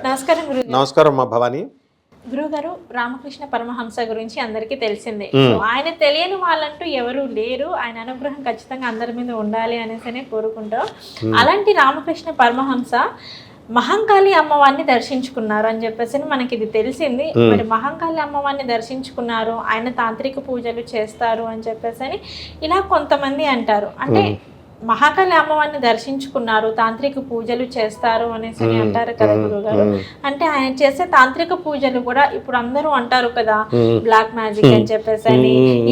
నమస్కారం గురుగారు. నమస్కారం అమ్మా భవాని. గురుగారు, రామకృష్ణ పరమహంస గురించి అందరికీ తెలిసిందే. సో ఆయన తెలియని వాళ్ళంటూ ఎవరు లేరు. ఆయన అనుగ్రహం ఖచ్చితంగా అందరి మీద ఉండాలి అనేసి కోరుకుంటాం. అలాంటి రామకృష్ణ పరమహంస మహంకాళి అమ్మవారిని దర్శించుకున్నారు అని చెప్పేసి మనకి ఇది తెలిసింది. మరి మహంకాళి అమ్మవారిని దర్శించుకున్నారు, ఆయన తాంత్రిక పూజలు చేస్తారు అని చెప్పేసి ఇలా కొంతమంది అంటారు. అంటే మహాకాళి అమ్మవారిని దర్శించుకున్నారు, తాంత్రిక పూజలు చేస్తారు అనేసి అంటారు కదా గురుగారు. అంటే ఆయన చేసే తాంత్రిక పూజలు కూడా ఇప్పుడు అందరూ అంటారు కదా, బ్లాక్ మ్యాజిక్ అని చెప్పేసి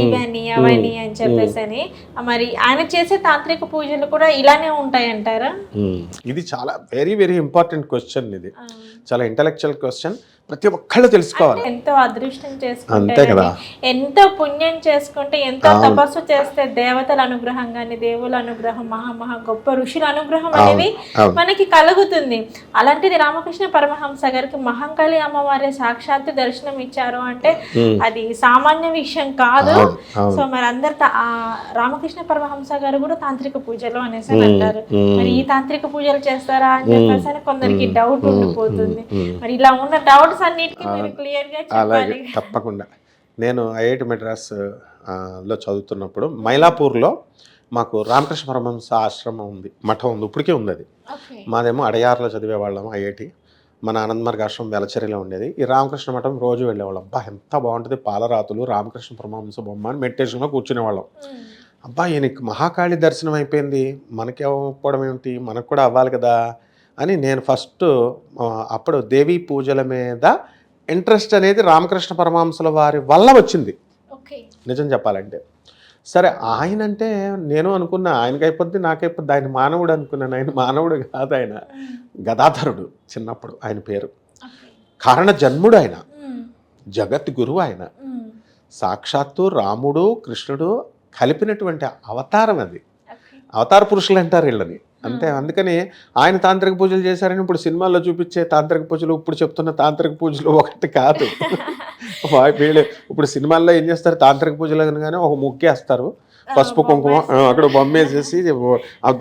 ఇవన్నీ అవన్నీ అని చెప్పేసి, మరి ఆయన చేసే తాంత్రిక పూజలు కూడా ఇలానే ఉంటాయి అంటారా? ఇది చాలా వెరీ వెరీ ఇంపార్టెంట్ క్వశ్చన్. ఇది చాలా ఇంటెలెక్చువల్ క్వశ్చన్, ప్రతి ఒక్కళ్ళు తెలుసుకోవాలి. ఎంతో అదృష్టం చేసుకుంటే, ఎంతో పుణ్యం చేసుకుంటే, ఎంతో తపస్సు చేస్తే దేవతల అనుగ్రహం కానీ, దేవుల అనుగ్రహం, మహా గొప్ప ఋషుల అనుగ్రహం అనేది మనకి కలుగుతుంది. అలాంటిది రామకృష్ణ పరమహంస గారికి మహంకాళి అమ్మవారి సాక్షాత్తు దర్శనం ఇచ్చారు అంటే అది సామాన్య విషయం కాదు. సో మరి అందరు రామకృష్ణ పరమహంస గారు కూడా తాంత్రిక పూజలు అనేసి అంటారు. మరి ఈ తాంత్రిక పూజలు చేస్తారా అని చెప్పేసి కొందరికి డౌట్ ఉండిపోతుంది. మరి ఇలా ఉన్న డౌట్స్ అన్నిటికీ మీరు క్లియర్ గా చెప్పాలి. తప్పకుండా. నేను ఐఐటి మెడ్రాస్ లో చదువుతున్నప్పుడు మైలాపూర్లో మాకు రామకృష్ణ పరమహంస ఆశ్రమం ఉంది, మఠం ఉంది, ఇప్పటికే ఉంది. అది మాదేమో అడయార్లో చదివేవాళ్ళం ఐఐటి. మన ఆనందమార్గ ఆశ్రమం వెలచెరిలో ఉండేది. ఈ రామకృష్ణ మఠం రోజు వెళ్ళేవాళ్ళం. అబ్బా ఎంత బాగుంటుంది, పాలరాతులు, రామకృష్ణ పరమహంస బొమ్మ అని మెడిటేషన్లో కూర్చునేవాళ్ళం. అబ్బా ఈయనకి మహాకాళి దర్శనం అయిపోయింది, మనకి అవ్వడం ఏమిటి, మనకు కూడా అవ్వాలి కదా అని నేను ఫస్ట్ అప్పుడు దేవీ పూజల మీద ఇంట్రెస్ట్ అనేది రామకృష్ణ పరమహంసల వారి వల్ల వచ్చింది నిజం చెప్పాలంటే. సరే ఆయన అంటే నేను అనుకున్నా ఆయనకి అయిపోద్ది నాకైపోద్ది, ఆయన మానవుడు అనుకున్నాను. ఆయన మానవుడు కాదు, ఆయన గదాధరుడు. చిన్నప్పుడు ఆయన పేరు కారణ జన్ముడు, ఆయన జగద్గురువు, ఆయన సాక్షాత్తు రాముడు కృష్ణుడు కలిపినటువంటి అవతారం. అది అవతార పురుషులు అంటారు వీళ్ళని అంతే. అందుకని ఆయన తాంత్రిక పూజలు చేశారని ఇప్పుడు సినిమాల్లో చూపించే తాంత్రిక పూజలు, ఇప్పుడు చెప్తున్న తాంత్రిక పూజలు ఒకటి కాదు. వీళ్ళు ఇప్పుడు సినిమాల్లో ఏం చేస్తారు, తాంత్రిక పూజలు అనగానే ఒక ముగ్గేస్తారు, పసుపు కుంకుమ అక్కడ బొమ్మేసేసి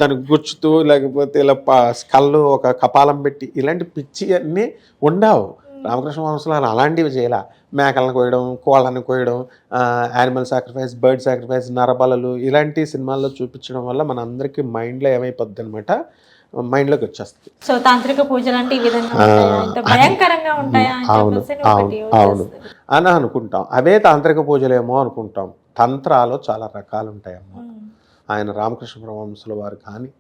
దానికి గుచ్చుతూ, లేకపోతే ఇలా కళ్ళు ఒక కపాలం పెట్టి, ఇలాంటి పిచ్చి అన్నీ ఉండవు. రామకృష్ణ పరమహంస అలాంటివి చేయాల. మేకలను కోయడం, కోళ్ళను కోయడం, యానిమల్ సాక్రిఫైస్, బర్డ్ సాక్రిఫైస్, నరబలలు ఇలాంటి సినిమాల్లో చూపించడం వల్ల మన అందరికీ మైండ్లో ఏమైపోద్ది అనమాట, మైండ్లోకి వచ్చేస్తుంది. సో తాంత్రిక పూజలు అంటే ఈ విధంగా భయంకరంగా ఉంటాయా? అవును అని అనుకుంటాం. అవే తాంత్రిక పూజలేమో అనుకుంటాం. తంత్రాలు చాలా రకాలు ఉంటాయమ్మా. ఆయన రామకృష్ణ పరమహంసుల వారు కానీ,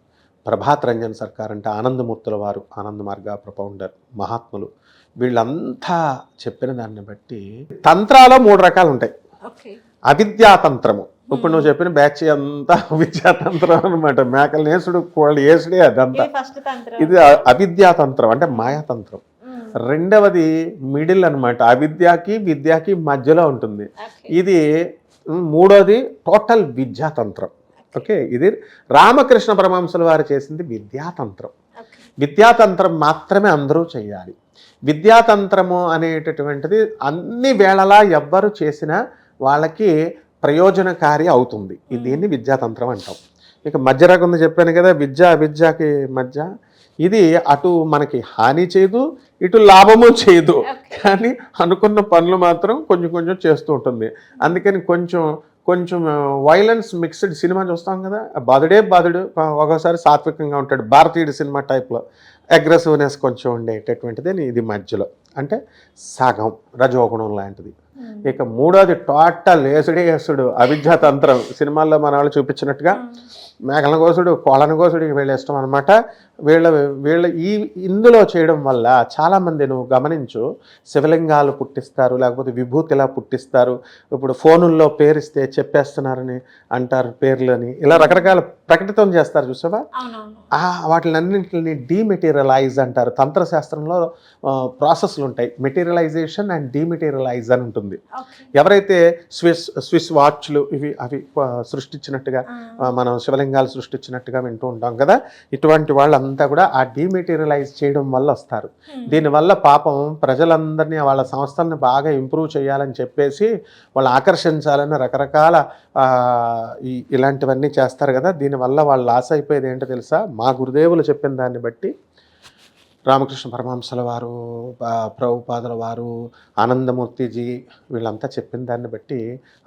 ప్రభాత్ రంజన్ సర్కార్ అంటే ఆనందమూర్తుల వారు, ఆనంద మార్గ ప్రపౌండర్ మహాత్ములు, వీళ్ళంతా చెప్పిన దాన్ని బట్టి తంత్రాలో 3 రకాలు ఉంటాయి. అవిద్యాతంత్రము, ఇప్పుడు నువ్వు చెప్పిన బ్యాచ్ అంతా విద్యాతంత్రం అనమాట. మేకలు నేసుడు, కోళ్ళు వేసుడే, అదంతా ఇది అవిద్యాతంత్రం అంటే మాయాతంత్రం. రెండవది మిడిల్ అనమాట, అవిద్యకి విద్యకి మధ్యలో ఉంటుంది. ఇది మూడోది టోటల్ విద్యాతంత్రం. ఓకే, ఇది రామకృష్ణ పరమహంసల వారు చేసింది విద్యాతంత్రం. విద్యాతంత్రం మాత్రమే అందరూ చేయాలి. విద్యాతంత్రము అనేటటువంటిది అన్ని వేళలా ఎవ్వరు చేసినా వాళ్ళకి ప్రయోజనకారి అవుతుంది. దీన్ని విద్యాతంత్రం అంటాం. ఇక మధ్య రకం చెప్పాను కదా, విద్యకి మధ్య. ఇది అటు మనకి హాని చేయదు, ఇటు లాభము చేయదు, కానీ అనుకున్న పనులు మాత్రం కొంచెం కొంచెం చేస్తూ ఉంటుంది. అందుకని కొంచెం వైలెన్స్ మిక్స్డ్ సినిమా చూస్తాం కదా, బాధుడు ఒకసారి సాత్వికంగా ఉంటాడు, భారతీయుడు సినిమా టైప్లో అగ్రెసివ్నెస్ కొంచెం ఉండేటటువంటిది. ఇది మధ్యలో అంటే సగం రజోగుణం లాంటిది. ఇక మూడోది టోటల్ ఏసుడు అవిద్యాతంత్రం. సినిమాల్లో మన వాళ్ళు చూపించినట్టుగా మేకల కోసుడు, కోళ్ళను కోసుడు వీళ్ళ ఇష్టం అనమాట. వీళ్ళ ఇందులో చేయడం వల్ల చాలామంది నువ్వు గమనించు, శివలింగాలు పుట్టిస్తారు, లేకపోతే విభూతిలా పుట్టిస్తారు. ఇప్పుడు ఫోనుల్లో పేరిస్తే చెప్పేస్తున్నారని అంటారు, పేర్లని ఇలా రకరకాల ప్రకటితం చేస్తారు చూసావా. వాటిలన్నింటిని డీమెటీరియలైజ్ అంటారు తంత్రశాస్త్రంలో ప్రాసెస్ ప్రాసెస్లు ఉంటాయి. మెటీరియలైజేషన్ అండ్ డిమెటీరియలైజ్ అని ఉంటుంది. ఓకే. ఎవరైతే స్విస్ వాచ్లు అవి సృష్టించినట్టుగా మనం శివలింగాలు సృష్టించినట్టుగా వింటూ ఉంటాం కదా, ఇటువంటి వాళ్ళంతా కూడా ఆ డిమెటీరియలైజ్ చేయడం వల్ల వస్తారు. దీనివల్ల పాపం ప్రజలందరినీ వాళ్ళ సంస్థల్ని బాగా ఇంప్రూవ్ చేయాలని చెప్పేసి వాళ్ళు ఆకర్షించాలని రకరకాల ఇలాంటివన్నీ చేస్తారు కదా. దీనివల్ల వాళ్ళు లాస్ అయిపోయేది ఏంటో తెలుసా? మా గురుదేవులు చెప్పిన దాన్ని బట్టి రామకృష్ణ పరమహంసల వారు, ప్రభుపాదుల వారు, ఆనందమూర్తిజీ వీళ్ళంతా చెప్పిన దాన్ని బట్టి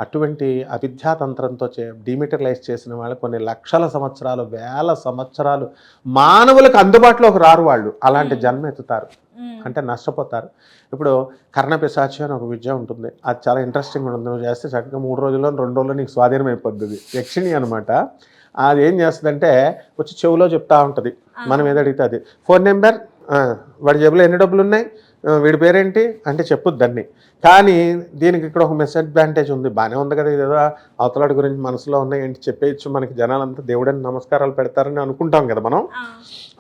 అటువంటి అవిద్యాతంత్రంతో డిమెటీరియలైజ్ చేసిన వాళ్ళు కొన్ని లక్షల సంవత్సరాలు, వేల సంవత్సరాలు మానవులకు అందుబాటులోకి రారు. వాళ్ళు అలాంటి జన్మ ఎత్తుతారు, అంటే నష్టపోతారు. ఇప్పుడు కర్ణపిశాచి అని ఒక విద్య ఉంటుంది, అది చాలా ఇంట్రెస్టింగ్ ఉంటుంది. నువ్వు చేస్తే చక్కగా 3 రోజుల్లో 2 రోజుల్లో నీకు స్వాధీనం అయిపోద్ది. యక్షిణి అనమాట. అది ఏం చేస్తుందంటే వచ్చి చెవులో చెప్తా ఉంటుంది, మనం ఏదో అడిగితే అది. ఫోన్ నెంబర్, వాడి జేబులో ఎన్ని డబ్బులు ఉన్నాయి, వీడి పేరేంటి అంటే చెప్పుద్ది దాన్ని. కానీ దీనికి ఇక్కడ ఒక మిస్అడ్వాంటేజ్ ఉంది. బాగానే ఉంది కదా, ఇదేదో అవతలాడి గురించి మనసులో ఉన్నాయి ఏంటి చెప్పేయచ్చు, మనకి జనాలంతా దేవుడని నమస్కారాలు పెడతారని అనుకుంటాం కదా మనం.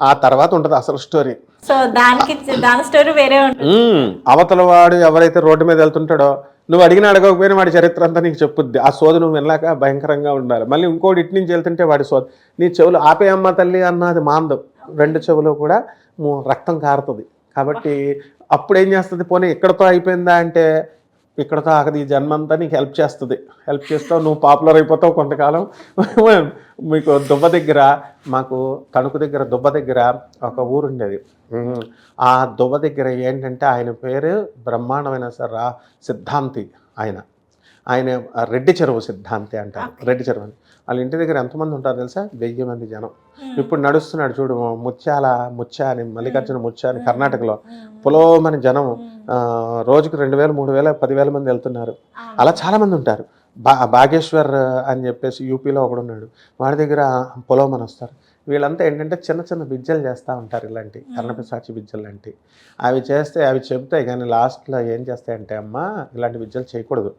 ఆ తర్వాత ఉంటుంది అసలు స్టోరీ. సో దాని స్టోరీ వేరే ఉంటుంది. అవతల వాడు ఎవరైతే రోడ్డు మీద వెళ్తుంటాడో నువ్వు అడగకపోయినా వాడి చరిత్ర అంతా నీకు చెప్పుద్ది. ఆ సోది నువ్వు వినలేక భయంకరంగా ఉండాలి. మళ్ళీ ఇంకోటి ఇటు నుంచి వెళ్తుంటే వాడి సోది నీ చెవులు ఆపే అమ్మ తల్లి అన్నది మాందం, 2 చెవులు కూడా రక్తం కారుతుంది. కాబట్టి అప్పుడు ఏం చేస్తుంది, పోనీ ఇక్కడతో అయిపోయిందా అంటే ఇక్కడతో ఆగదు, ఈ జన్మంతా నీకు హెల్ప్ చేస్తుంది. హెల్ప్ చేస్తావు, నువ్వు పాపులర్ అయిపోతావు కొంతకాలం. మీకు దుబ్బ దగ్గర, మాకు తణుకు దగ్గర దుబ్బ దగ్గర ఒక ఊరు ఉండేది. ఆ దుబ్బ దగ్గర ఏంటంటే ఆయన పేరు బ్రహ్మాండమైన సిద్ధాంతి. ఆయన రెడ్డి చెరువు సిద్ధాంతి అంటారు. రెడ్డి చెరువు అని వాళ్ళ ఇంటి దగ్గర ఎంతమంది ఉంటారు తెలుసా? 1000 మంది జనం. ఇప్పుడు నడుస్తున్నాడు చూడు ముత్య అని, మల్లికార్జున ముత్య అని కర్ణాటకలో పొలోమని జనం. రోజుకు 2000, 3000, 10,000 మంది వెళ్తున్నారు. అలా చాలామంది ఉంటారు. బాగేశ్వర్ అని చెప్పేసి యూపీలో ఒకడున్నాడు, వాడి దగ్గర పొలోమని వస్తారు. వీళ్ళంతా ఏంటంటే చిన్న చిన్న విద్యలు చేస్తూ ఉంటారు, ఇలాంటి కర్ణపిశాచి విద్యలు లాంటివి. అవి చెప్తాయి కానీ లాస్ట్లో ఏం చేస్తాయంటే, అమ్మ ఇలాంటి విద్యలు చేయకూడదు,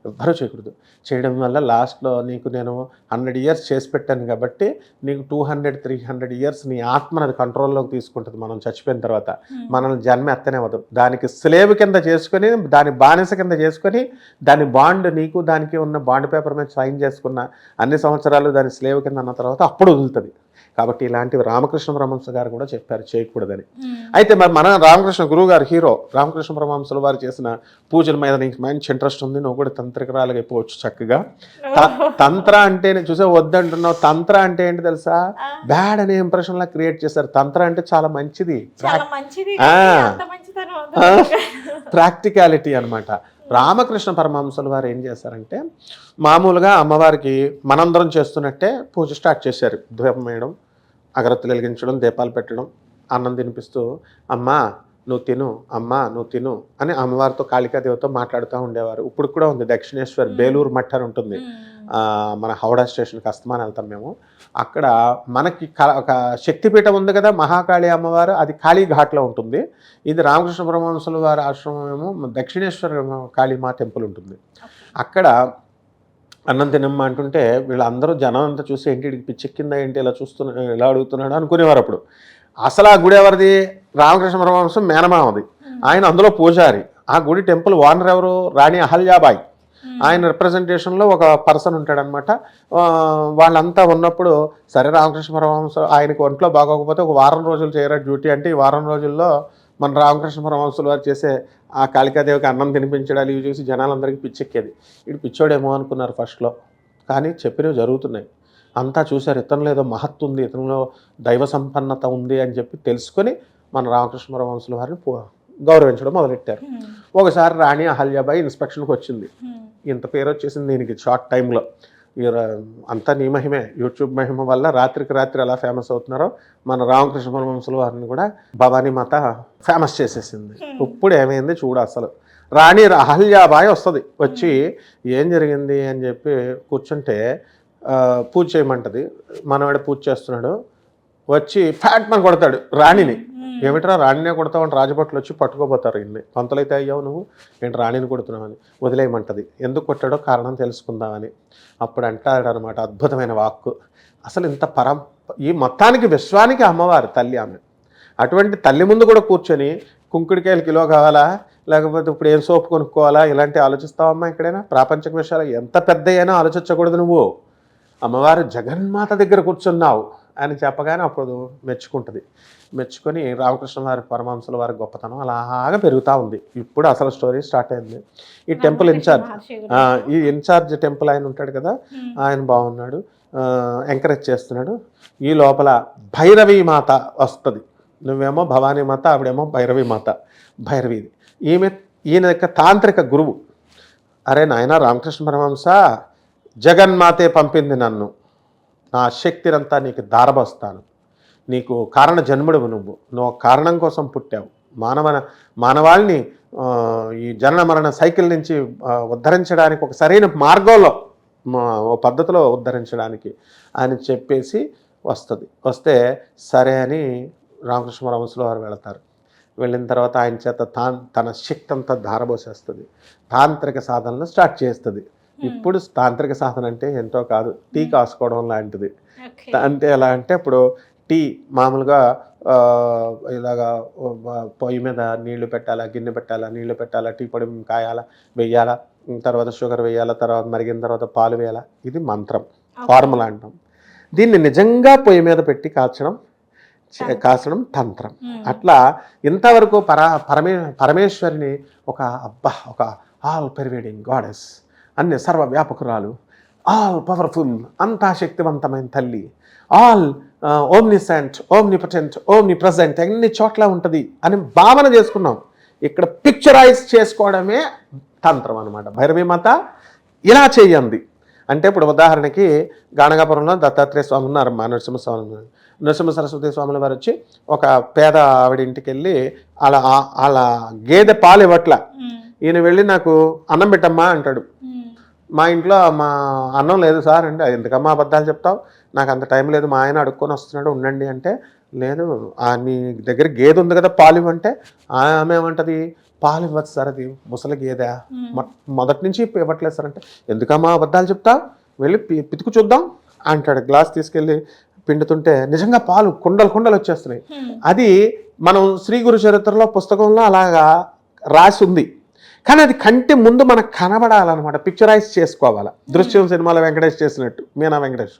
ఎవ్వరూ చేయకూడదు. చేయడం వల్ల లాస్ట్లో నీకు నేను 100 years చేసి పెట్టాను కాబట్టి నీకు 200, 300 years నీ ఆత్మను అది కంట్రోల్లోకి తీసుకుంటుంది. మనం చచ్చిపోయిన తర్వాత మనల్ని జన్మ ఎత్తనేవద్దు. దానికి స్లేవ్ కింద చేసుకొని, దాని బానిస కింద చేసుకొని, దాని బాండ్ నీకు దానికి ఉన్న బాండ్ పేపర్ మీద సైన్ చేసుకున్న అన్ని సంవత్సరాలు దాని స్లేవ్ కింద అన్న తర్వాత అప్పుడు వదులుతుంది. కాబట్టి ఇలాంటివి రామకృష్ణ పరమహంస గారు కూడా చెప్పారు చేయకూడదని. అయితే మరి మన రామకృష్ణ గురువు గారు హీరో రామకృష్ణ పరమహంసల వారు చేసిన పూజల మీద నీకు మంచి ఇంట్రెస్ట్ ఉంది, నువ్వు కూడా తంత్రికరాలుగా అయిపోవచ్చు చక్కగా. తంత్ర అంటే చూసే వద్దంటున్నావు. తంత్ర అంటే ఏంటి తెలుసా? బ్యాడ్ అనే ఇంప్రెషన్ లా క్రియేట్ చేశారు. తంత్ర అంటే చాలా మంచిది, ప్రాక్టికాలిటీ అనమాట. రామకృష్ణ పరమహంసల వారు ఏం చేశారంటే, మామూలుగా అమ్మవారికి మనందరం చేస్తున్నట్టే పూజ స్టార్ట్ చేశారు. దీపం వేయడం, అగరత్తులు వెలిగించడం, దీపాలు పెట్టడం, అన్నం తినిపిస్తూ అమ్మా నువ్వు తిను, అమ్మా నువ్వు తిను అని అమ్మవారితో కాళికాదేవితో మాట్లాడుతూ ఉండేవారు. ఇప్పుడు కూడా ఉంది దక్షిణేశ్వర్ బేలూరు మఠ్ అని ఉంటుంది, మన హౌడా స్టేషన్కి అస్తమానం వెళ్తాం మేము. అక్కడ మనకి ఒక శక్తిపీఠం ఉంది కదా మహాకాళి అమ్మవారు, అది కాళీఘాట్లో ఉంటుంది. ఇది రామకృష్ణ పరమహంసల వారి ఆశ్రమం ఏమో దక్షిణేశ్వర కాళీమా టెంపుల్ ఉంటుంది. అక్కడ అన్నం తినమ్మ అంటుంటే వీళ్ళందరూ జనం అంతా చూసి ఏంటి పిచ్చెక్కిందా ఏంటి ఇలా చూస్తున్నాడు, ఇలా అడుగుతున్నాడు అనుకునేవారు. అప్పుడు అసలు ఆ గుడి ఎవరిది? రామకృష్ణ పరమహంస మేనమామది. ఆయన అందులో పూజారి. ఆ గుడి టెంపుల్ ఓనర్ ఎవరు? రాణి అహల్యాబాయి. ఆయన రిప్రజెంటేషన్లో ఒక పర్సన్ ఉంటాడనమాట. వాళ్ళంతా ఉన్నప్పుడు సరే రామకృష్ణ పరమహంస ఆయనకు ఒంట్లో బాగోకపోతే ఒక వారం రోజులు చేయరా డ్యూటీ అంటే, ఈ వారం రోజుల్లో మన రామకృష్ణ పరమహంసల వారు చేసే ఆ కాళికాదేవికి అన్నం తినిపించడాలు ఇవి చూసి జనాలందరికీ పిచ్చెక్కేది. ఇటు పిచ్చోడేమో అనుకున్నారు ఫస్ట్లో, కానీ చెప్పినవి జరుగుతున్నాయి. అంతా చూశారు, ఇతనిలో ఏదో మహత్తు ఉంది, ఇతనిలో దైవ సంపన్నత ఉంది అని చెప్పి తెలుసుకొని మన రామకృష్ణ పరమహంసల వారిని గౌరవించడం మొదలెట్టారు. ఒకసారి రాణి అహల్యాబాయి ఇన్స్పెక్షన్కి వచ్చింది. ఇంత పేరు వచ్చేసింది దీనికి షార్ట్ టైంలో. అంతా నీ మహిమే, యూట్యూబ్ మహిమ వల్ల రాత్రికి రాత్రి ఎలా ఫేమస్ అవుతున్నారో మన రామకృష్ణ పరమహంసల వారిని కూడా భవానీ మాత ఫేమస్ చేసేసింది. ఇప్పుడు ఏమైంది చూడు, అసలు రాణి అహల్యాబాయి వస్తుంది. వచ్చి ఏం జరిగింది అని చెప్పి కూర్చుంటే పూజ చేయమంటది. మనవాడు పూజ చేస్తున్నాడు, వచ్చి ఫ్యాట్ మన కొడతాడు రాణిని. ఏమిట్రా రాణినే కొడతావు? రాజభట్లు వచ్చి పట్టుకోపోతారు. ఇన్ని కొంతలైతే అయ్యావు నువ్వు ఏంటి రాణిని కొడుతున్నావని. వదిలేయమంటది. ఎందుకు కొట్టాడో కారణం తెలుసుకుందామని. అప్పుడు అంటాడు అనమాట అద్భుతమైన వాక్కు. అసలు ఇంత ఈ మొత్తానికి విశ్వానికి అమ్మవారు తల్లి ఆమె. అటువంటి తల్లి ముందు కూడా కూర్చొని కుంకుడికాయలు కిలో కావాలా, లేకపోతే ఇప్పుడు ఏం సోపు కొనుక్కోవాలా, ఇలాంటి ఆలోచిస్తావమ్మా ఎక్కడైనా? ప్రాపంచిక విషయాలు ఎంత పెద్ద అయినా ఆలోచించకూడదు నువ్వు. అమ్మవారు జగన్మాత దగ్గర కూర్చున్నావు అని చెప్పగానే అప్పుడు మెచ్చుకుంటుంది. మెచ్చుకొని రామకృష్ణ వారి పరమహంసుల వారి గొప్పతనం అలాగా పెరుగుతూ ఉంది. ఇప్పుడు అసలు స్టోరీ స్టార్ట్ అయింది. ఈ టెంపుల్ ఇన్ఛార్జ్ టెంపుల్ ఆయన ఉంటాడు కదా, ఆయన బాగున్నాడు, ఎంకరేజ్ చేస్తున్నాడు. ఈ లోపల భైరవీ మాత వస్తుంది. నువ్వేమో భవానీ మాత, ఆవిడేమో భైరవీ మాత. భైరవీది ఈయన యొక్క తాంత్రిక గురువు. అరే నాయన రామకృష్ణ పరమహంస, జగన్మాతే పంపింది నన్ను, నా శక్తినంతా నీకు దారబోస్తాను, నీకు కారణ జన్ముడువు, నువ్వు కారణం కోసం పుట్టావు, మానవాళిని ఈ జనన మరణ సైకిల్ నుంచి ఉద్ధరించడానికి ఒక సరైన మార్గంలో ఓ పద్ధతిలో ఉద్ధరించడానికి అని చెప్పేసి వస్తే సరే అని రామకృష్ణ పరమహంసుల వారు వెళతారు. వెళ్ళిన తర్వాత ఆయన చేత తన శక్తి అంతా ధారబోసేస్తుంది. తాంత్రిక సాధనలు స్టార్ట్ చేస్తుంది. ఇప్పుడు తాంత్రిక సాధన అంటే ఏంటో కాదు, టీ కాసుకోవడం లాంటిది. అంటే ఎలా అంటే ఇప్పుడు టీ మామూలుగా ఇలాగా పొయ్యి మీద నీళ్లు పెట్టాలా, గిన్నె పెట్టాలా, నీళ్లు పెట్టాలా, టీ పొడి కాయాలా, వెయ్యాలా, తర్వాత షుగర్ వేయాలా, తర్వాత మరిగిన తర్వాత పాలు వేయాలా. ఇది మంత్రం, ఫార్ములా అంటాం. దీన్ని నిజంగా పొయ్యి మీద పెట్టి కాచడం తంత్రం. అట్లా ఇంతవరకు పరమేశ్వరిని ఒక ఆల్ పెర్వేడింగ్ గాడెస్, అన్ని సర్వవ్యాపకురాలు, ఆల్ పవర్ఫుల్, అంతా శక్తివంతమైన తల్లి, ఆల్ ఓమ్నిసెంట్, ఓమ్నిపొటెంట్, ఓమ్నిప్రెజెంట్, అన్ని చోట్ల ఉంటుంది అని భావన చేసుకున్నాం. ఇక్కడ పిక్చరైజ్ చేసుకోవడమే తంత్రం అనమాట. భైరవీ మాత ఇలా చేయండి అంటే, ఇప్పుడు ఉదాహరణకి గాణగాపురంలో దత్తాత్రేయ స్వామి ఉన్నారు, మా నరసింహ సరస్వతి స్వాముల వారు వచ్చి ఒక పేద ఆవిడ ఇంటికి వెళ్ళి అలా గేదె పాలు ఇవ్వట్ల, ఈయన వెళ్ళి నాకు అన్నం పెట్టమ్మా అంటాడు. మా ఇంట్లో మా అన్నం లేదు సార్ అంటే, ఎందుకమ్మా అబద్ధాలు చెప్తావు, నాకు అంత టైం లేదు, మా ఆయన అడుక్కొని వస్తున్నాడు ఉండండి అంటే, లేదు నీ దగ్గర గేదె ఉంది కదా పాలు ఇవ్వంటే, ఆమె ఏమంటది, పాలు ఇవ్వచ్చు సార్, అది ముసలి గేదె, మొదటి నుంచి ఇవ్వట్లేదు సార్ అంటే, ఎందుకమ్మా అబద్ధాలు చెప్తావు, వెళ్ళి పితుకు చూద్దాం అంటాడు. గ్లాస్ తీసుకెళ్ళి పిండుతుంటే నిజంగా పాలు కుండలు వచ్చేస్తున్నాయి. అది మనం శ్రీ గురు చరిత్రలో పుస్తకంలో అలాగా రాసి ఉంది, కానీ అది కంటి ముందు మనకు కనబడాలన్నమాట, పిక్చరైజ్ చేసుకోవాలి. దృశ్యం సినిమాలో వెంకటేష్ చేసినట్టు, మీనా వెంకటేష్,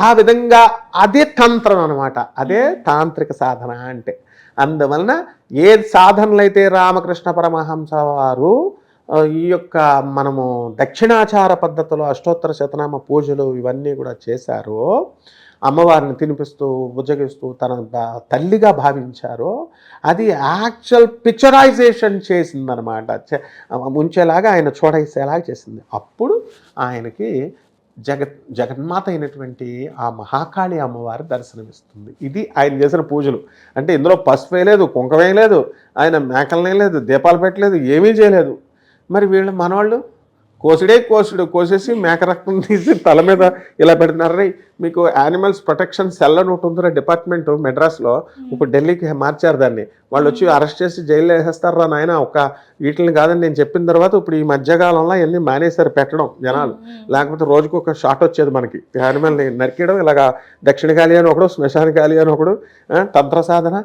ఆ విధంగా అదే తంత్రం అనమాట, అదే తాంత్రిక సాధన అంటే. అందువలన ఏ సాధనలు అయితే రామకృష్ణ పరమహంస వారు ఈ యొక్క మనము దక్షిణాచార పద్ధతిలో అష్టోత్తర శతనామ పూజలు ఇవన్నీ కూడా చేశారో, అమ్మవారిని తినిపిస్తూ బుజ్జగిస్తూ తన తల్లిగా భావించారో, అది యాక్చువల్ పిక్చరైజేషన్ చేసిందనమాట. ఉంచేలాగా ఆయన చూడేసేలాగా చేసింది. అప్పుడు ఆయనకి జగన్మాత అయినటువంటి ఆ మహాకాళి అమ్మవారి దర్శనమిస్తుంది. ఇది ఆయన చేసిన పూజలు. అంటే ఇందులో పసుపు వేయలేదు, కుంకుమ వేయలేదు, ఆయన మేకలు వేయలేదు, దీపాలు పెట్టలేదు, ఏమీ చేయలేదు. మరి వీళ్ళు మనవాళ్ళు కోసేసి మేక రక్తం తీసి తల మీద ఇలా పెడుతున్నారు. మీకు యానిమల్స్ ప్రొటెక్షన్ సెల్ అని ఒకటి ఉందిరా డిపార్ట్మెంట్ మెడ్రాస్లో, ఇప్పుడు ఢిల్లీకి మార్చారు దాన్ని. వాళ్ళు వచ్చి అరెస్ట్ చేసి జైల్లో వేసేస్తారా నాయన, వీటిని కాదని నేను చెప్పిన తర్వాత ఇప్పుడు ఈ మధ్యకాలంలో అన్నీ మానేశారు పెట్టడం జనాలు. లేకపోతే రోజుకు ఒక షాట్ వచ్చేది మనకి, యానిమల్ని నరికేయడం. ఇలాగా దక్షిణకాళి అని ఒకడు, శ్మశానకాళి అని ఒకడు, తంత్ర సాధన,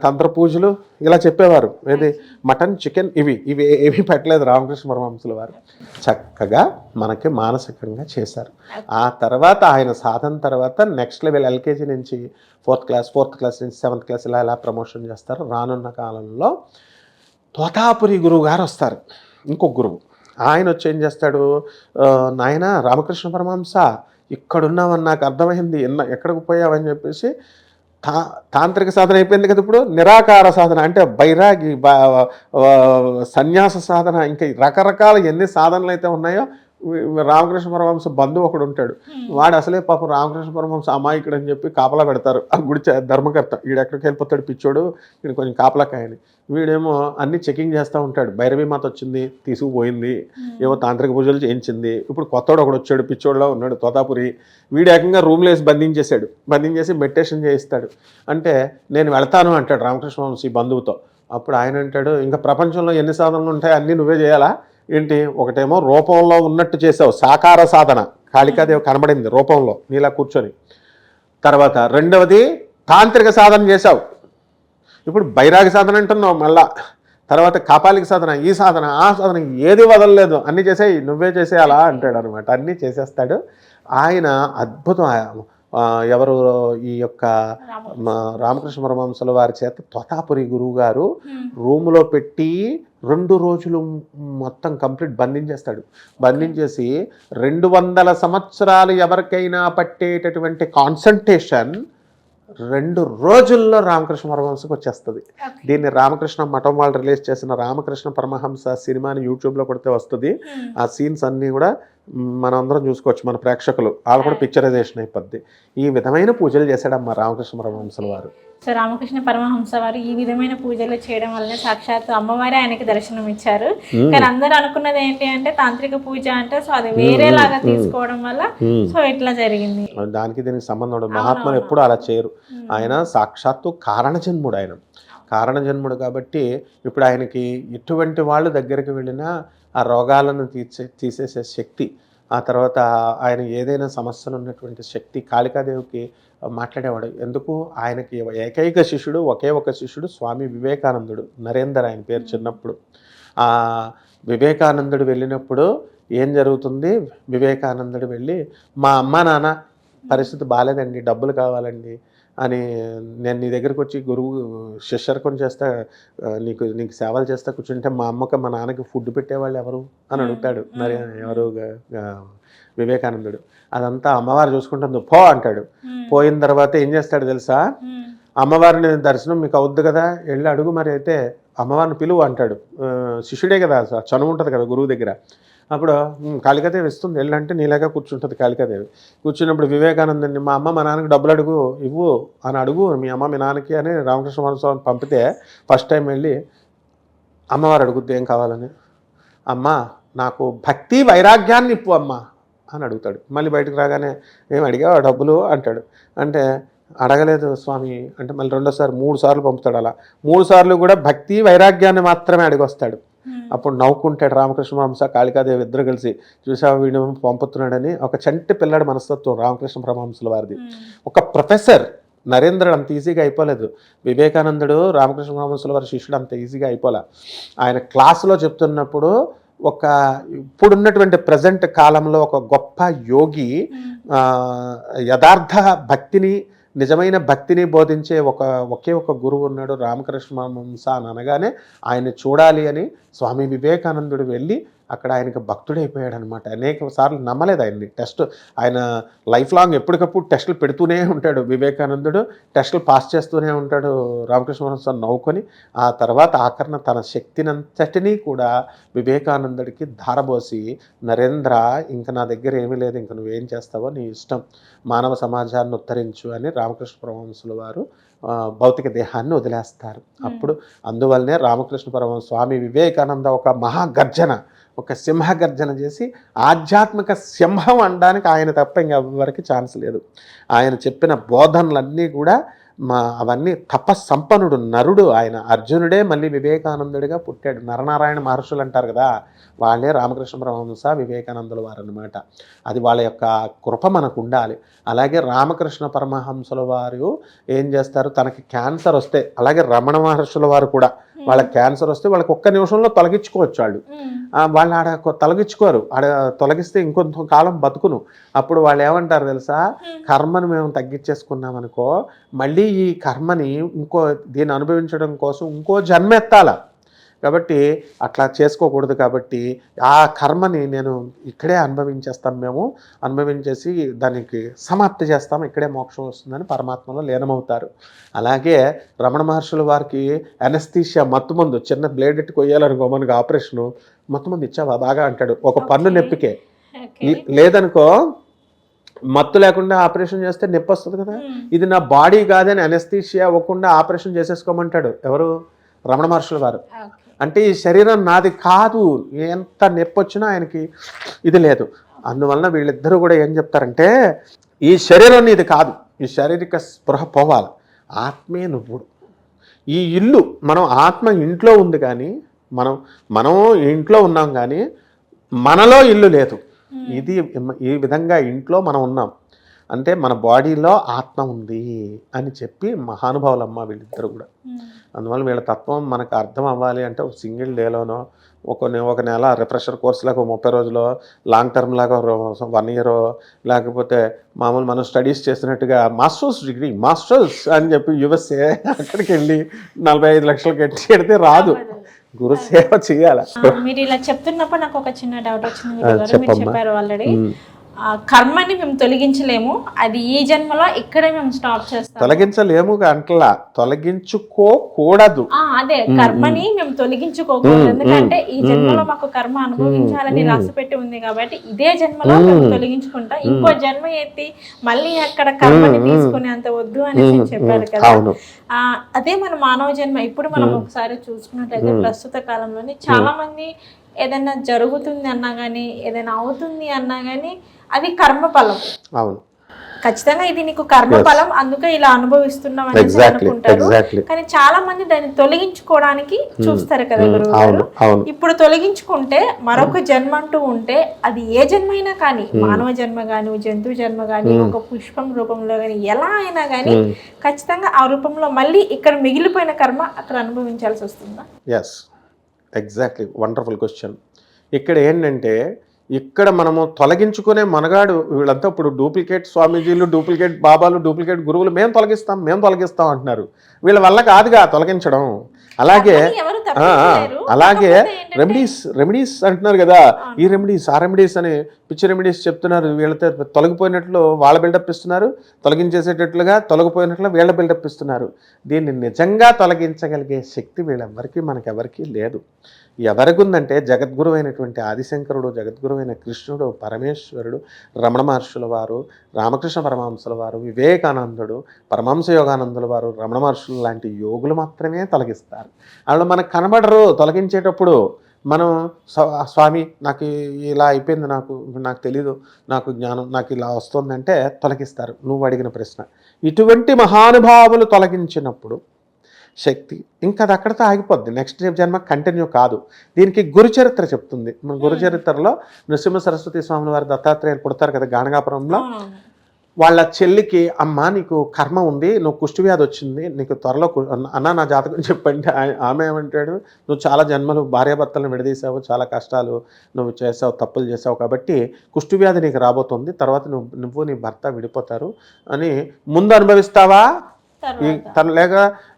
తంత్ర పూజలు ఇలా చెప్పేవారు. ఏది మటన్ చికెన్ ఇవి పెట్టలేదు రామకృష్ణ పరమహంసుల వారు. చక్కగా మనకి మానసికంగా చేశారు. ఆ తర్వాత ఆయన సాధన తర్వాత నెక్స్ట్ లెవెల్ ఎల్కేజీ నుంచి ఫోర్త్ క్లాస్ నుంచి 7th క్లాస్ ఇలా ప్రమోషన్ చేస్తారు. రానున్న కాలంలో తోతాపురి గురువు గారు వస్తారు, ఇంకొక గురువు. ఆయన వచ్చి ఏం చేస్తాడు, నాయన రామకృష్ణ పరమహంస ఇక్కడున్నావని నాకు అర్థమైంది, ఎక్కడికి పోయావని చెప్పేసి, తాంత్రిక సాధన అయిపోయింది కదా, ఇప్పుడు నిరాకార సాధన అంటే బైరాగి, సన్యాస సాధన, ఇంకా రకరకాల ఎన్ని సాధనలు అయితే ఉన్నాయో. రామకృష్ణ పరమహంస బంధువు ఒకడు ఉంటాడు, వాడు అసలే పాపం రామకృష్ణ పరమహంస అమాయకుడు అని చెప్పి కాపలా పెడతారు ఆ గుడి ధర్మకర్త. వీడు ఎక్కడికి వెళ్ళిపోతాడు పిచ్చోడు, వీడు కొంచెం కాపలాకాయని. వీడేమో అన్ని చెకింగ్ చేస్తూ ఉంటాడు. భైరవీ మాత వచ్చింది, తీసుకుపోయింది, ఏమో తాంత్రిక పూజలు చేయించింది. ఇప్పుడు కొత్తోడు ఒకడు వచ్చాడు, పిచ్చోడులో ఉన్నాడు, తోతాపురి. వీడు ఏకంగా రూమ్లో వేసి బంధించేసి మెడిటేషన్ చేయిస్తాడు. అంటే నేను వెళ్తాను అంటాడు రామకృష్ణ పరమహంస ఈ బంధువుతో. అప్పుడు ఆయన అంటాడు, ఇంకా ప్రపంచంలో ఎన్ని సాధనలు ఉంటాయి, అన్నీ నువ్వే చేయాలా ఏంటి? ఒకటేమో రూపంలో ఉన్నట్టు చేసావు, సాకార సాధన, కాళికాదేవి కనబడింది రూపంలో నీలా కూర్చొని. తర్వాత రెండవది తాంత్రిక సాధన చేశావు, ఇప్పుడు బైరాగి సాధన అంటున్నావు, మళ్ళా తర్వాత కాపాలిక సాధన, ఈ సాధన, ఆ సాధన, ఏది వదలలేదు, అన్నీ చేసేయి, నువ్వే చేసే అలా అంటాడు అనమాట. అన్నీ చేసేస్తాడు ఆయన. అద్భుతం. ఎవరు ఈ యొక్క రామకృష్ణ పరమహంసుల వారి చేత తోతాపురి గురువు గారు రూములో పెట్టి 2 రోజులు మొత్తం కంప్లీట్ బంధించేస్తాడు. బంధించేసి 200 సంవత్సరాలు ఎవరికైనా పట్టేటటువంటి కాన్సంట్రేషన్ 2 రోజుల్లో రామకృష్ణ పరమహంసకు వచ్చేస్తుంది. దీన్ని రామకృష్ణ మఠం వాళ్ళు రిలీజ్ చేసిన రామకృష్ణ పరమహంస సినిమాని యూట్యూబ్లో కొడితే వస్తుంది. ఆ సీన్స్ అన్నీ కూడా మనం అందరం చూసుకోవచ్చు, మన ప్రేక్షకులు వాళ్ళు కూడా పిక్చరైజేషన్ అయిపోద్ది. ఈ విధమైన పూజలు చేశాడమ్మా రామకృష్ణ పరమహంసల వారు. సో రామకృష్ణ పరమహంస వారు ఈ విధమైన పూజలు చేయడం వల్లనే సాక్షాత్ అమ్మవారే ఆయనకి దర్శనం ఇచ్చారు. కానీ అందరూ అనుకున్నది ఏంటి అంటే తాంత్రిక పూజ అంటే సో అది వేరేలాగా తీసుకోవడం వల్ల సో ఇట్లా జరిగింది. దానికి దీనికి సంబంధం ఉండదు. మహాత్ములు ఎప్పుడు అలా చేయరు. ఆయన సాక్షాత్తు కారణజన్ముడు. ఆయన కారణజన్ముడు కాబట్టి ఇప్పుడు ఆయనకి ఎటువంటి వాళ్ళు దగ్గరికి వెళ్ళినా ఆ రోగాలను తీసేసే శక్తి, ఆ తర్వాత ఆయన ఏదైనా సమస్యలు ఉన్నటువంటి శక్తి కాళికాదేవికి మాట్లాడేవాడు. ఎందుకు? ఆయనకి ఏకైక శిష్యుడు, ఒకే ఒక శిష్యుడు స్వామి వివేకానందుడు. నరేందర్ ఆయన పేరు. చిన్నప్పుడు ఆ వివేకానందుడు వెళ్ళినప్పుడు ఏం జరుగుతుంది? వివేకానందుడు వెళ్ళి మా అమ్మ నాన్న పరిస్థితి బాగాలేదండి, డబ్బులు కావాలండి అని నేను నీ దగ్గరికి వచ్చి గురువు శిష్యర్కం చేస్తా, నీకు సేవలు చేస్తా కూర్చుంటే మా అమ్మకి మా నాన్నకి ఫుడ్ పెట్టేవాళ్ళు ఎవరు అని అడుగుతాడు. మరి ఎవరు? వివేకానందుడు. అదంతా అమ్మవారు చూసుకుంటుంది, పో అంటాడు. పోయిన తర్వాత ఏం చేస్తాడు తెలుసా? అమ్మవారిని దర్శనం మీకు అవుద్ది కదా, వెళ్ళి అడుగు, మరి అయితే అమ్మవారిని పిలువు అంటాడు. శిష్యుడే కదా, చనువు ఉంటుంది కదా గురువు దగ్గర. అప్పుడు కాళికాదేవి ఇస్తుంది, వెళ్ళంటే నీలాగా కూర్చుంటుంది కాళికాదేవి. కూర్చున్నప్పుడు వివేకానందని మా అమ్మ మా నాన్నకి డబ్బులు అడుగు, ఇవ్వు అని అడుగు మీ అమ్మ మీ నాన్నకి అని రామకృష్ణ పరమహంసని పంపితే ఫస్ట్ టైం వెళ్ళి అమ్మవారు అడుగుద్ది ఏం కావాలని. అమ్మ నాకు భక్తి వైరాగ్యాన్ని ఇప్పు అమ్మ అని అడుగుతాడు. మళ్ళీ బయటకు రాగానే ఏం అడిగావు డబ్బులు అంటాడు. అంటే అడగలేదు స్వామి అంటే మళ్ళీ 3 సార్లు పంపుతాడు. అలా 3 సార్లు కూడా భక్తి వైరాగ్యాన్ని మాత్రమే అడిగి వస్తాడు. అప్పుడు నవ్వుకుంటాడు రామకృష్ణ పరమహంస కాళికాదేవి ఇద్దరు కలిసి. చూసావా వీడు పంపుతున్నాడని. ఒక చంటి పిల్లడి మనస్తత్వం రామకృష్ణ పరమహంసుల వారిది. ఒక ప్రొఫెసర్ నరేంద్రుడు అంత ఈజీగా అయిపోలేదు. వివేకానందుడు రామకృష్ణ పరమహంసుల వారి శిష్యుడు అంత ఈజీగా అయిపోలే. ఆయన క్లాసులో చెప్తున్నప్పుడు ఇప్పుడున్నటువంటి ప్రజెంట్ కాలంలో ఒక గొప్ప యోగి యథార్థ భక్తిని, నిజమైన భక్తిని బోధించే ఒకే ఒక గురువు ఉన్నాడు రామకృష్ణ పరమహంస అని అనగానే ఆయన చూడాలి అని స్వామి వివేకానందుడు వెళ్ళి అక్కడ ఆయనకు భక్తుడైపోయాడు అనమాట. అనేక సార్లు నమ్మలేదు ఆయన్ని. ఆయన లైఫ్ లాంగ్ ఎప్పటికప్పుడు టెస్టులు పెడుతూనే ఉంటాడు వివేకానందుడు. టెస్టులు పాస్ చేస్తూనే ఉంటాడు రామకృష్ణ పరమహంస నవ్వుకొని. ఆ తర్వాత ఆఖరణ తన శక్తినంతటినీ కూడా వివేకానందుడికి ధారబోసి, నరేంద్ర ఇంక నా దగ్గర ఏమీ లేదు, ఇంక నువ్వేం చేస్తావో నీ ఇష్టం, మానవ సమాజాన్ని ఉద్ధరించు అని రామకృష్ణ పరమహంసుల వారు భౌతిక దేహాన్ని వదిలేస్తారు. అప్పుడు అందువల్లనే రామకృష్ణ పరమహంస స్వామి వివేకానంద ఒక మహాగర్జన, ఒక సింహగర్జన చేసి ఆధ్యాత్మిక సింహం అనడానికి ఆయన తప్ప ఇంకెవరికి ఛాన్స్ లేదు. ఆయన చెప్పిన బోధనలన్నీ కూడా అవన్నీ తపస్సంపన్నుడు నరుడు ఆయన. అర్జునుడే మళ్ళీ వివేకానందుడిగా పుట్టాడు. నరనారాయణ మహర్షులు అంటారు కదా, వాళ్ళే రామకృష్ణ పరమహంస వివేకానందుల వారు అనమాట. అది వాళ్ళ యొక్క కృప మనకు ఉండాలి. అలాగే రామకృష్ణ పరమహంసుల వారు ఏం చేస్తారు, తనకి క్యాన్సర్ వస్తే, అలాగే రమణ మహర్షుల వారు కూడా వాళ్ళకి క్యాన్సర్ వస్తే వాళ్ళకి ఒక్క నిమిషంలో తొలగించుకోవచ్చు. వాళ్ళు ఆడ తొలగించుకోరు. ఆడ తొలగిస్తే ఇంకొంత కాలం బతుకును. అప్పుడు వాళ్ళు ఏమంటారు తెలుసా, కర్మను మేము తగ్గించేసుకున్నామనుకో మళ్ళీ ఈ కర్మని దీన్ని అనుభవించడం కోసం ఇంకో జన్మెత్తాల. కాబట్టి అట్లా చేసుకోకూడదు. కాబట్టి ఆ కర్మని నేను ఇక్కడే మేము అనుభవించేసి దానికి సమాప్తి చేస్తాము, ఇక్కడే మోక్షం వస్తుందని పరమాత్మలో లీనమవుతారు. అలాగే రమణ మహర్షుల వారికి అనస్థీషియా మత్తుమందు, చిన్న బ్లేడ్ ఎట్టి కొయ్యాలనుకో మనకి ఆపరేషను, మత్తుమందు ఇచ్చావా బాగా అంటాడు. ఒక పన్ను నొప్పికే. లేదనుకో మత్తు లేకుండా ఆపరేషన్ చేస్తే నొప్పి వస్తుంది కదా, ఇది నా బాడీ కాదని అనస్థీషియా ఇవ్వకుండా ఆపరేషన్ చేసేసుకోమంటాడు ఎవరు? రమణ మహర్షుల వారు. అంటే ఈ శరీరం నాది కాదు, ఎంత నొప్పి వచ్చినా ఆయనకి ఇది లేదు. అందువలన వీళ్ళిద్దరూ కూడా ఏం చెప్తారంటే, ఈ శరీరం ఇది కాదు, ఈ శారీరక స్పృహ పోవాలి, ఆత్మే నువ్వు. ఈ ఇల్లు మనం ఆత్మ ఇంట్లో ఉంది కానీ మనం ఇంట్లో ఉన్నాం కానీ మనలో ఇల్లు లేదు. ఇది ఈ విధంగా ఇంట్లో మనం ఉన్నాం. అంటే మన బాడీలో ఆత్మ ఉంది అని చెప్పి మహానుభావులమ్మ వీళ్ళిద్దరు కూడా. అందువల్ల వీళ్ళ తత్వం మనకు అర్థం అవ్వాలి అంటే ఒక సింగిల్ డేలోనో ఒక నెల రిఫ్రెషర్ కోర్స్ లాగా 30 రోజులో, లాంగ్ టర్మ్ లాగా 1 ఇయర్, లేకపోతే మామూలు మనం స్టడీస్ చేసినట్టుగా మాస్టర్స్ అని చెప్పి USA అక్కడికి వెళ్ళి 45 లక్షలు కడితే రాదు. గురు సేవ చేయాలి. మీరు ఇలా చెప్తున్నప్పుడు నాకు ఒక చిన్న డౌట్ వచ్చింది గురుగారు. మీరు చెప్పారు ఆల్రెడీ కర్మని మేము తొలగించలేము, అది ఈ జన్మలో ఇక్కడే మేము స్టాప్ చేస్తాం. తొలగించలేము అంటలా, తొలగించుకోకూడదు. అదే కర్మని మేము తొలగించుకోకూడదు, ఎందుకంటే ఈ జన్మలో మాకు కర్మ అనుభవించాలని రాసిపెట్టి ఉంది కాబట్టి ఇదే జన్మలో మేము తొలగించుకుంటాం. ఇంకో జన్మ ఎత్తి మళ్ళీ అక్కడ కర్మని తీసుకునే అంత వద్దు అనేసి చెప్పారు కదా. అదే మన మానవ జన్మ ఇప్పుడు మనం ఒకసారి చూసుకున్నట్లయితే ప్రస్తుత కాలంలోని చాలా మంది ఏదైనా జరుగుతుంది అన్నా కానీ, ఏదైనా అవుతుంది అన్నా కానీ అది కర్మఫలం. అవును, ఖచ్చితంగా ఇది నీకు కర్మఫలం, అందుకే ఇలా అనుభవిస్తున్నాం అని అనుకుంటారు. కానీ చాలా మంది దాన్ని తొలగించుకోవడానికి చూస్తారు కదా గురువు. ఇప్పుడు తొలగించుకుంటే మరొక జన్మ అంటూ ఉంటే అది ఏ జన్మ అయినా కానీ, మానవ జన్మ కానీ, జంతువు జన్మ కానీ, ఒక పుష్పం రూపంలో కానీ, ఎలా అయినా కానీ ఖచ్చితంగా ఆ రూపంలో మళ్ళీ ఇక్కడ మిగిలిపోయిన కర్మ అక్కడ అనుభవించాల్సి వస్తుందా? Yes, exactly, wonderful question. ఇక్కడ ఏంటంటే ఇక్కడ మనము తొలగించుకునే మనగాడు వీళ్ళంతా ఇప్పుడు డూప్లికేట్ స్వామీజీలు, డూప్లికేట్ బాబాలు, డూప్లికేట్ గురువులు మేము తొలగిస్తాం అంటున్నారు. వీళ్ళ వల్ల కాదుగా తొలగించడం. అలాగే రెమెడీస్ అంటున్నారు కదా, ఈ రెమెడీస్ ఆ రెమెడీస్ అని పిచ్చి రెమెడీస్ చెప్తున్నారు. వీళ్ళతో తొలగిపోయినట్లు వాళ్ళ బిల్డప్ ఇస్తున్నారు, తొలగించేసేటట్లుగా తొలగిపోయినట్లు వీళ్ళ బిల్డప్ ఇస్తున్నారు. దీన్ని నిజంగా తొలగించగలిగే శక్తి వీళ్ళెవరికి మనకెవరికి లేదు. ఎవరికి ఉందంటే జగద్గురు అయినటువంటి ఆదిశంకరుడు, జగద్గురు అయిన కృష్ణుడు, పరమేశ్వరుడు, రమణ మహర్షుల వారు, రామకృష్ణ పరమహంసుల వారు, వివేకానందుడు, పరమహంస యోగానందుల వారు, రమణ మహర్షులు లాంటి యోగులు మాత్రమే తొలగిస్తారు. వాళ్ళు మనకు కనబడరు. తొలగించేటప్పుడు మనం స్వామి నాకు ఇలా అయిపోయింది, నాకు తెలీదు, నాకు జ్ఞానం, నాకు ఇలా వస్తుందంటే తొలగిస్తారు. నువ్వు అడిగిన ప్రశ్న, ఇటువంటి మహానుభావులు తొలగించినప్పుడు శక్తి ఇంకా అది అక్కడితో ఆగిపోద్ది, నెక్స్ట్ జన్మ కంటిన్యూ కాదు. దీనికి గురుచరిత్ర చెప్తుంది. మన గురుచరిత్రలో నృసింహ సరస్వతి స్వాముల వారి దత్తాత్రేయులు పుడతారు కదా గాణగాపురంలో. వాళ్ళ చెల్లికి, అమ్మ నీకు కర్మ ఉంది, నువ్వు కుష్టి వ్యాధి వచ్చింది, నీకు త్వరలో అన్న నా జాతకం చెప్పంటే ఆమె ఏమంటాడు, నువ్వు చాలా జన్మలు భార్యాభర్తలను విడదీసావు, చాలా కష్టాలు నువ్వు చేసావు, తప్పులు చేసావు, కాబట్టి కుష్టి వ్యాధి నీకు రాబోతుంది, తర్వాత నువ్వు నీ భర్త విడిపోతారు అని ముందు అనుభవిస్తావా, లేక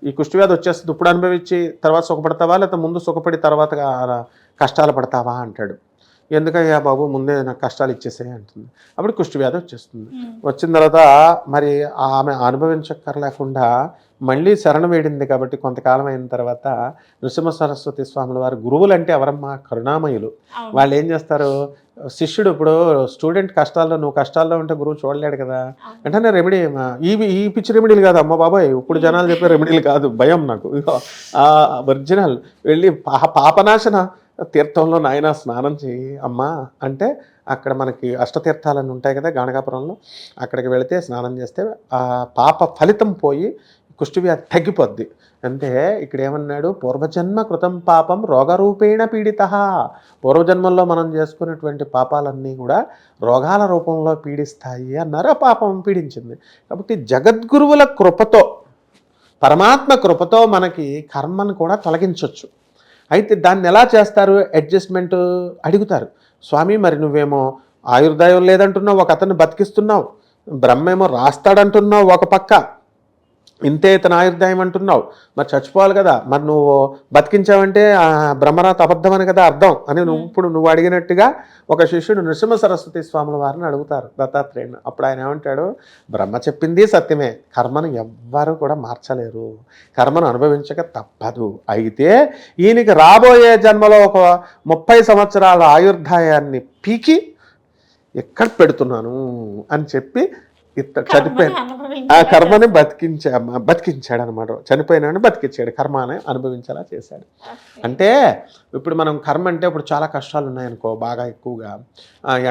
ఈ కుష్టి వ్యాధి వచ్చేస్తుంది ఇప్పుడు అనుభవించి తర్వాత సుఖపడతావా, లేకపోతే ముందు సుఖపడి తర్వాత కష్టాలు పడతావా అంటాడు. ఎందుకయ్యా బాబు ముందే నాకు కష్టాలు ఇచ్చేసాయి అంటుంది. అప్పుడు కుష్టి వ్యాధి వచ్చేస్తుంది. వచ్చిన తర్వాత మరి ఆమె అనుభవించక్కర్లేకుండా మళ్ళీ శరణ వేడింది కాబట్టి కొంతకాలం అయిన తర్వాత నృసింహ సరస్వతి స్వాముల వారు గురువులు అంటే ఎవరమ్మా, కరుణామయులు. వాళ్ళు ఏం చేస్తారు, శిష్యుడు ఇప్పుడు స్టూడెంట్ కష్టాల్లో, నువ్వు కష్టాల్లో ఉంటే గురువు చూడలేడు కదా, వెంటనే రెమెడీ, ఈ పిచ్చి రెమెడీలు కాదు అమ్మ బాబాయ్, ఇప్పుడు జనాలు చెప్పే రెమెడీలు కాదు, భయం నాకు, ఒరిజినల్ వెళ్ళి పాపనాశన తీర్థంలో నాయన స్నానం చేయి అమ్మా అంటే, అక్కడ మనకి అష్టతీర్థాలని ఉంటాయి కదా గాణగాపురంలో, అక్కడికి వెళితే స్నానం చేస్తే ఆ పాప ఫలితం పోయి కుష్ఠవ్యాధి తగ్గిపోద్ది. అంటే ఇక్కడ ఏమన్నాడు, పూర్వజన్మ కృతం పాపం రోగరూపేణ పీడిత. పూర్వజన్మల్లో మనం చేసుకున్నటువంటి పాపాలన్నీ కూడా రోగాల రూపంలో పీడిస్తాయి అన్నారు. ఆ పాపం పీడించింది కాబట్టి జగద్గురువుల కృపతో, పరమాత్మ కృపతో మనకి కర్మను కూడా తొలగించవచ్చు. అయితే దాన్ని ఎలా చేస్తారు, అడ్జస్ట్మెంట్ అడుగుతారు. స్వామి మరి నువ్వేమో ఆయుర్దాయం లేదంటున్నావు, ఒక అతన్ని బతికిస్తున్నావు, బ్రహ్మేమో రాస్తాడంటున్నావు, ఒక పక్క ఇంతే ఇతను ఆయుర్దాయం అంటున్నావు, మరి చచ్చిపోవాలి కదా, మరి నువ్వు బతికించావంటే బ్రహ్మరాత అబద్ధం అని కదా అర్థం అని ఇప్పుడు నువ్వు అడిగినట్టుగా ఒక శిష్యుడు నృసింహ సరస్వతి స్వాముల వారిని అడుగుతారు దత్తాత్రేయుని. అప్పుడు ఆయన ఏమంటాడు, బ్రహ్మ చెప్పింది సత్యమే, కర్మను ఎవ్వరూ కూడా మార్చలేరు, కర్మను అనుభవించక తప్పదు. అయితే ఈయనకి రాబోయే జన్మలో ఒక 30 సంవత్సరాల ఆయుర్దాయాన్ని పీకి ఎక్కడ పెడుతున్నాను అని చెప్పి చనిపోయిన ఆ కర్మని బతికించాడు అనమాట. చనిపోయినాడు బతికించాడు, కర్మని అనుభవించేలా చేశాడు. అంటే ఇప్పుడు మనం కర్మ అంటే ఇప్పుడు చాలా కష్టాలు ఉన్నాయనుకో, బాగా ఎక్కువగా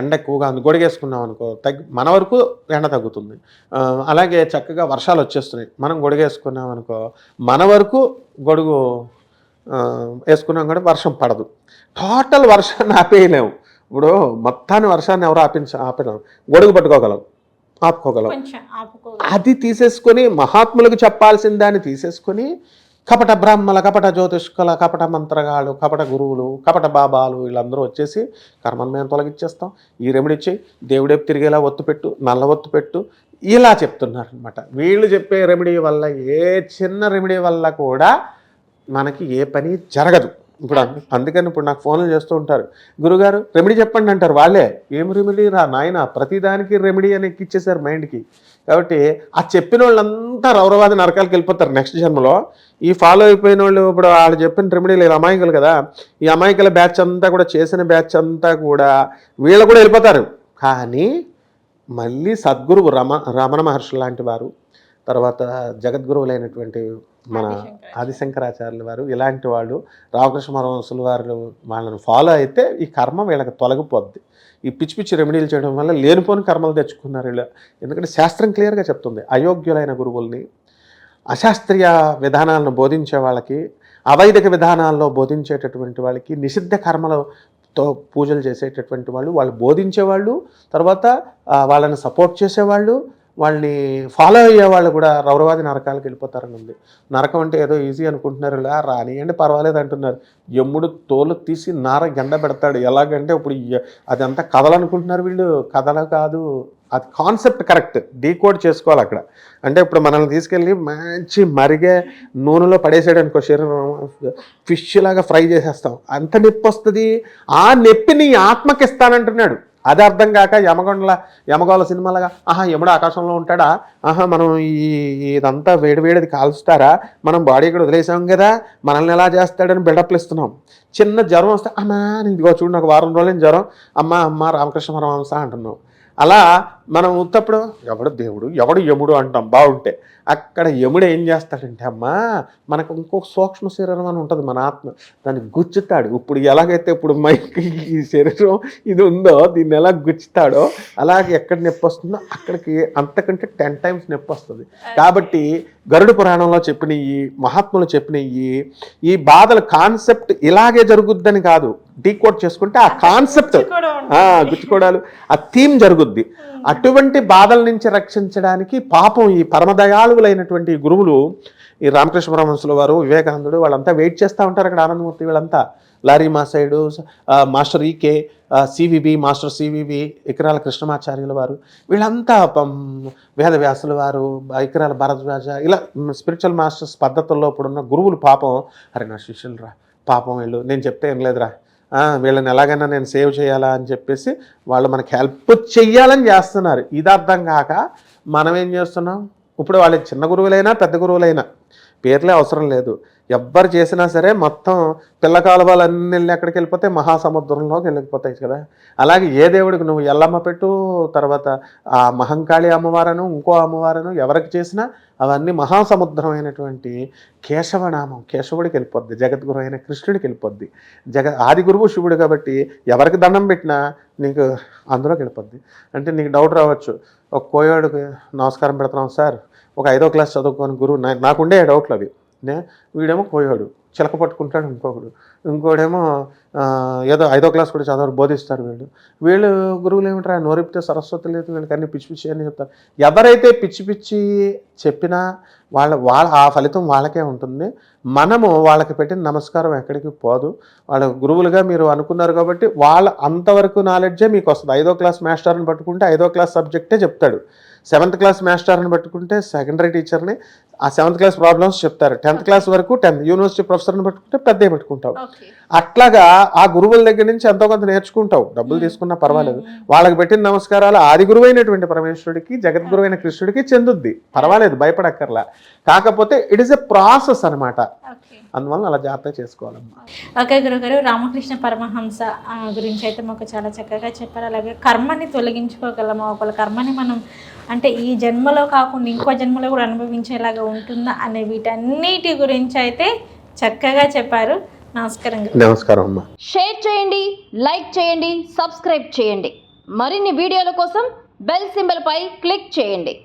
ఎండ ఎక్కువగా ఉంది, గొడిగేసుకున్నాం అనుకో, మన వరకు ఎండ తగ్గుతుంది. అలాగే చక్కగా వర్షాలు వచ్చేస్తున్నాయి, మనం గొడిగేసుకున్నాం అనుకో, మన వరకు గొడుగు వేసుకున్నాం కూడా వర్షం పడదు. టోటల్ వర్షాన్ని ఆపేయలేము. ఇప్పుడు మొత్తాన్ని వర్షాన్ని ఎవరు ఆపలేము, గొడుగు పట్టుకోగలం ఆపుకోగలం. కొంచెం ఆపుకో. అది తీసేసుకొని మహాత్ములకు చెప్పాల్సిన దాన్ని తీసేసుకొని కపట బ్రాహ్మల, కపట జ్యోతిష్కుల, కపట మంత్రగాళ్ళు, కపట గురువులు, కపట బాబాలు వీళ్ళందరూ వచ్చేసి కర్మను మేము తొలగించేస్తాం, ఈ రెమెడీ ఇచ్చి దేవుడేపు తిరిగేలా ఒత్తు పెట్టు, నల్ల ఒత్తు పెట్టు, ఇలా చెప్తున్నారు అనమాట. వీళ్ళు చెప్పే రెమెడీ వల్ల, ఏ చిన్న రెమెడీ వల్ల కూడా మనకి ఏ పని జరగదు. ఇప్పుడు అందుకని ఇప్పుడు నాకు ఫోన్లు చేస్తూ ఉంటారు, గురుగారు రెమెడీ చెప్పండి అంటారు. వాళ్ళే ఏం రెమెడీ రా నాయన, ప్రతిదానికి రెమెడీ అని ఎక్కిచ్చేసారు మైండ్కి. కాబట్టి ఆ చెప్పిన వాళ్ళంతా రౌరవాది నరకాలకు వెళ్ళిపోతారు నెక్స్ట్ జన్మలో. ఈ ఫాలో అయిపోయిన వాళ్ళు ఇప్పుడు వాళ్ళు చెప్పిన రెమెడీలు ఇలా అమాయకులు కదా, ఈ అమాయకుల బ్యాచ్ అంతా కూడా, చేసిన బ్యాచ్ అంతా కూడా వీళ్ళు కూడా వెళ్ళిపోతారు. కానీ మళ్ళీ సద్గురువు రమణ మహర్షి లాంటి వారు, తర్వాత జగద్గురువులైనటువంటి మన ఆదిశంకరాచార్యుల వారు, ఇలాంటి వాళ్ళు, రామకృష్ణ పరమహంసుల వారు వాళ్ళని ఫాలో అయితే ఈ కర్మ వీళ్ళకి తొలగిపోద్ది. ఈ పిచ్చి పిచ్చి రెమెడీలు చేయడం వల్ల లేనిపోని కర్మలు తెచ్చుకున్నారు వీళ్ళు. ఎందుకంటే శాస్త్రం క్లియర్గా చెప్తుంది, అయోగ్యులైన గురువుల్ని, అశాస్త్రీయ విధానాలను బోధించే వాళ్ళకి, అవైదిక విధానాల్లో బోధించేటటువంటి వాళ్ళకి, నిషిద్ధ కర్మలతో పూజలు చేసేటటువంటి వాళ్ళు బోధించేవాళ్ళు, తర్వాత వాళ్ళని సపోర్ట్ చేసేవాళ్ళు, వాళ్ళని ఫాలో అయ్యేవాళ్ళు కూడా రౌరవాది నరకాలకు వెళ్ళిపోతారని ఉంది. నరకం అంటే ఏదో ఈజీ అనుకుంటున్నారు, ఇలా రానియండి పర్వాలేదు అంటున్నారు. యముడు తోలు తీసి నార గండ పెడతాడు. ఎలాగంటే ఇప్పుడు అదంతా కథలు అనుకుంటున్నారు వీళ్ళు, కథలు కాదు, అది కాన్సెప్ట్ కరెక్ట్ డీకోడ్ చేసుకోవాలి అక్కడ. అంటే ఇప్పుడు మనల్ని తీసుకెళ్ళి మంచి మరిగే నూనెలో పడేసాడనుకో, శరీరం ఫిష్ లాగా ఫ్రై చేసేస్తాం, అంత నొప్పి వస్తుంది. ఆ నొప్పిని ఆత్మకి ఇస్తానంటున్నాడు. అది అర్థం కాక యమగోళ సినిమాలుగా, యముడు ఆకాశంలో ఉంటాడా, మనం ఇదంతా వేడివేడిది కాల్స్తారా, మనం బాడీ ఇక్కడ వదిలేసాం కదా, మనల్ని ఎలా చేస్తాడని బిల్డప్లు ఇస్తున్నాం. చిన్న జ్వరం వస్తే అమ్మా ఇదిగో చూడు నాకు వారం రోజులు జ్వరం, అమ్మ రామకృష్ణ పరమహంస అంటున్నాం. అలా మనం ఉత్తప్పుడు ఎవడు దేవుడు ఎవడు యముడు అంటాం బాగుంటే, అక్కడ యముడు ఏం చేస్తాడంటే, అమ్మా మనకు ఇంకొక సూక్ష్మ శరీరం అని ఉంటుంది మన ఆత్మ, దాన్ని గుచ్చుతాడు. ఇప్పుడు ఎలాగైతే ఇప్పుడు మైకి ఈ శరీరం ఇది ఉందో దీన్ని ఎలా గుచ్చుతాడో, అలాగే ఎక్కడ నొప్పి వస్తుందో అక్కడికి అంతకంటే 10 times నొప్పి వస్తుంది. కాబట్టి గరుడ పురాణంలో చెప్పినవి, మహాత్ములు చెప్పినవి, ఈ బాధల కాన్సెప్ట్ ఇలాగే జరుగుద్దని కాదు, డీకోడ్ చేసుకుంటే ఆ కాన్సెప్ట్ గుచ్చుకోవడాలు ఆ థీమ్ జరుగుద్ది. అటువంటి బాధల నుంచి రక్షించడానికి పాపం ఈ పరమదయాళువులైనటువంటి గురువులు, ఈ రామకృష్ణ పరమహంసుల వారు, వివేకానందుడు, వాళ్ళంతా వెయిట్ చేస్తూ ఉంటారు అక్కడ. ఆనందమూర్తి వీళ్ళంతా, Lahiri Mahasaya, master EK, CVB, master CVB, Ekkirala కృష్ణమాచార్యుల వారు, వీళ్ళంతా వేదవ్యాసుల వారు, ఇకరాల భరద్వాజ, ఇలా స్పిరిచువల్ మాస్టర్స్ పద్ధతుల్లో ఇప్పుడున్న గురువులు పాపం, అరే నా శిష్యులు రా పాపం వీళ్ళు, నేను చెప్తే ఏం లేదురా, వీళ్ళని ఎలాగైనా నేను సేవ్ చేయాలా అని చెప్పేసి వాళ్ళు మనకి హెల్ప్ చెయ్యాలని చేస్తున్నారు. ఇది అర్థం కాక మనం ఏం చేస్తున్నాం, ఇప్పుడు వాళ్ళకి చిన్న గురువులైనా పెద్ద గురువులైనా పేర్లే అవసరం లేదు, ఎవ్వరు చేసినా సరే మొత్తం పిల్ల కాలువలన్నీ వెళ్ళి ఎక్కడికి వెళ్ళిపోతే మహాసముద్రంలోకి వెళ్ళిపోతాయి కదా. అలాగే ఏ దేవుడికి నువ్వు ఎల్లమ్మ పెట్టు, తర్వాత ఆ మహంకాళి అమ్మవారను, ఇంకో అమ్మవారను ఎవరికి చేసినా అవన్నీ మహాసముద్రమైనటువంటి కేశవనామం, కేశవుడికి వెళ్ళిపోద్ది, జగద్గురు అయిన కృష్ణుడికి వెళ్ళిపోద్ది. ఆది గురువు శివుడు కాబట్టి ఎవరికి దండం పెట్టినా నీకు అందులోకి వెళ్ళిపోద్ది. అంటే నీకు డౌట్ రావచ్చు, ఒక కోయోడికి నమస్కారం పెడుతున్నాం సార్, ఒక 5వ క్లాస్ చదువుకోని గురువు, నాకుండే డౌట్లు అవి. వీడేమో కోయోడు చిలక పట్టుకుంటాడు, ఇంకోడేమో ఏదో 5వ క్లాస్ కూడా చదవరు, బోధిస్తారు. వీళ్ళు గురువులు ఏమిటారా, నోరిపితే సరస్వతి లేదు, వీళ్ళకి అన్ని పిచ్చి పిచ్చి అని చెప్తారు. ఎవరైతే పిచ్చి పిచ్చి చెప్పినా వాళ్ళ ఆ ఫలితం వాళ్ళకే ఉంటుంది. మనము వాళ్ళకి పెట్టిన నమస్కారం ఎక్కడికి పోదు. వాళ్ళ గురువులుగా మీరు అనుకున్నారు కాబట్టి వాళ్ళ అంతవరకు నాలెడ్జే మీకు వస్తుంది. 5వ క్లాస్ మాస్టర్ని పట్టుకుంటే 5వ క్లాస్ సబ్జెక్టే చెప్తాడు, 7th క్లాస్ మాస్టర్ని పట్టుకుంటే సెకండరీ టీచర్ని ఆ 7th క్లాస్ ప్రాబ్లమ్స్ చెప్తారు, 10th క్లాస్ వరకు 10th యూనివర్సిటీ ప్రొఫెసర్ని పట్టుకుంటే పెద్ద పెట్టుకుంటావు. అట్లాగా ఆ గురువుల దగ్గర నుంచి ఎంతో కొంత నేర్చుకుంటావు, డబ్బులు తీసుకున్నా పర్వాలేదు. వాళ్ళకి పెట్టిన నమస్కారాలు ఆది గురువైనటువంటి పరమేశ్వరుడికి, జగద్గురువైన కృష్ణుడికి చెందుద్ది, పర్వాలేదు, భయపడక్కర్లా. కాకపోతే ఇట్ ఈస్ ఎ ప్రాసెస్ అనమాట, అందువల్ల అలా జాగ్రత్త చేసుకోవాలమ్మా. ఓకే గురుగారు, రామకృష్ణ పరమహంస గురించి అయితే మాకు చాలా చక్కగా చెప్పారు. అలాగే కర్మని తొలగించుకోగలమా, ఒకళ్ళ కర్మని మనం అంటే ఈ జన్మలో కాకుండా ఇంకో జన్మలో కూడా అనుభవించేలాగా ఉంటుందా అనే వీటన్నిటి గురించి అయితే చక్కగా చెప్పారు. నమస్కారం. నమస్కారం అమ్మా. షేర్ చేయండి, లైక్ చేయండి, సబ్స్క్రైబ్ చేయండి. మరిన్ని వీడియోల కోసం బెల్ సింబల్ పై క్లిక్ చేయండి.